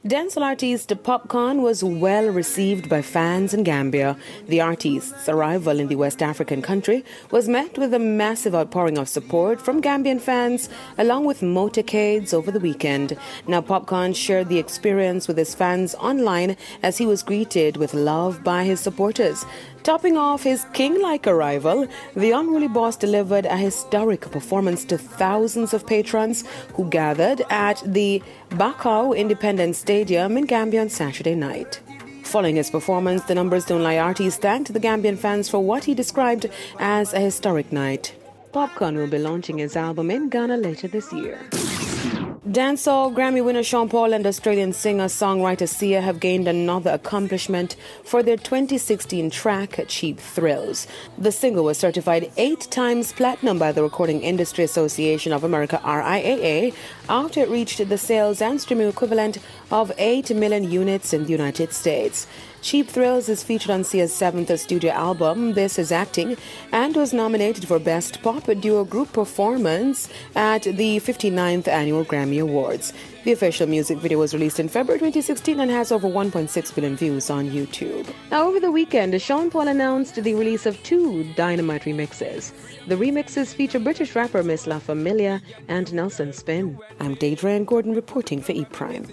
Dancehall artist Popcaan was well received by fans in Gambia. The artist's arrival in the West African country was met with a massive outpouring of support from Gambian fans, along with motorcades over the weekend. Now, Popcaan shared the experience with his fans online as he was greeted with love by his supporters. Topping off his king-like arrival, the unruly boss delivered a historic performance to thousands of patrons who gathered at the Popcaan Independence Stadium in Gambia on Saturday night. Following his performance, the Numbers Don't Lie artist thanked the Gambian fans for what he described as a historic night. Popcaan will be launching his album in Ghana later this year. Dancehall Grammy winner Sean Paul and Australian singer-songwriter Sia have gained another accomplishment for their 2016 track, Cheap Thrills. The single was certified 8 times platinum by the Recording Industry Association of America, RIAA, after it reached the sales and streaming equivalent of 8 million units in the United States. Cheap Thrills is featured on Sia's 7th studio album, This Is Acting, and was nominated for Best Pop Duo Group Performance at the 59th Annual Grammy Awards. The official music video was released in February 2016 and has over 1.6 billion views on YouTube. Now, over the weekend, Sean Paul announced the release of 2 Dynamite remixes. The remixes feature British rapper Miss La Familia and Nelson Spin. I'm Deidre Gordon reporting for E! Prime.